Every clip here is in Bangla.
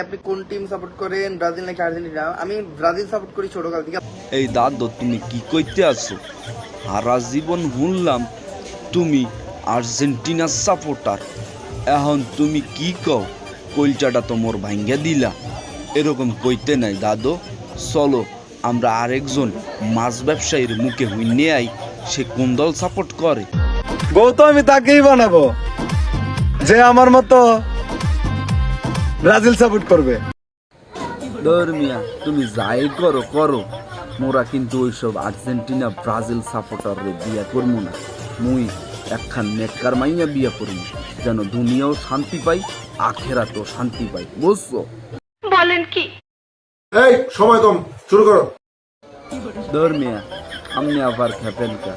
আপনি কোন টিম সাপোর্ট করেন, ব্রাজিল নাকি আর্জেন্টিনা? আমি ব্রাজিল সাপোর্ট করি ছোটকাল থেকে। এই দাদু তুমি কি কইতে আছো? সারা জীবন শুনলাম তুমি আর্জেন্টিনার সাপোর্টার, এখন তুমি কি কও? কলচাটা তো মোর ভাঙ্গা দিলা। এরকম কইতে নাই দাদু। চলো আমরা আরেকজন মাছ ব্যবসায়ীর মুখে হইনে আই, সে কোন দল সাপোর্ট করে। বউ তো আমি তাকেই বানাবো যে আমার মতো ব্রাজিল সাপোর্ট করবে। ধর্মিয়া তুমি যাই করো করো, মোরা কিন্তু ওইসব আর্জেন্টিনা ব্রাজিল সাপোর্টাররে বিয়া করবো না। মুই একখান নেককার মাইয়া বিয়া করবো, যেন দুনিয়াও শান্তি পাই, আখেরাতেও শান্তি পাই, বুঝছো? বলেন কি? এই সময় কম, শুরু করো। ধর্মিয়া আপনি আবার খেপেন কা?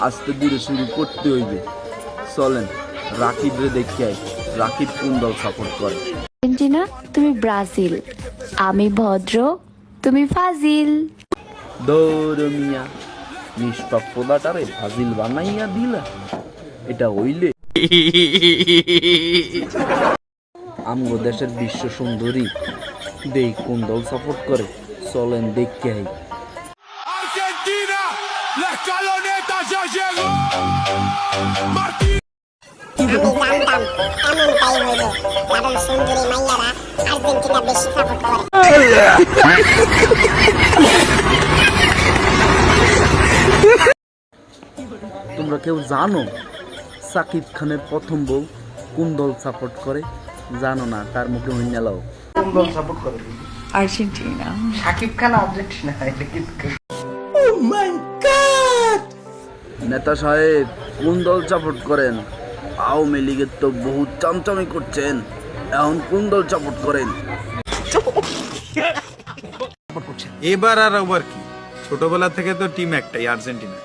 আস্তে ধীরে শুরু করতে হইবে। চলেন রাকিব রে দেখে আই, রাকিব কোন দল সাপোর্ট করে। আর্জেন্টিনা, তুমি ব্রাজিল। আমি ভদ্র, তুমি ফাজিল। ধর্মিয়া নিষ্পাপ পোদাটারে ফাজিল বানাইয়া দিলা, এটা হইলে? আমগো দেশের বিশ্ব সুন্দরী দেই কোন দল সাপোর্ট করে, চলেন দেখতে I. Argentina, la escaloneta ya llegó. আমি জানতাম এমনটাই হইল, কারণ সুন্দরী মাইয়ারা আর্জেন্টিনা বেশি সাপোর্ট করে। তোমরা কেউ জানো সাকিব খানের প্রথম বউ কোন দল সাপোর্ট করে? জানো না? তার মুখে হইনা লাও। কোন দল সাপোর্ট করে? আর্জেন্টিনা। শাকিব খান আর্জেন্টিনা, এটা কি? নেতা সাহেব কোন দল সাপোর্ট করেন? আওয়ামী লীগের তো বহুত চামচামি করছেন, এখন কোন দল সাপোর্ট করেন? এবার আর আবার কি, ছোটবেলা থেকে তো টিম একটাই, আর্জেন্টিনা।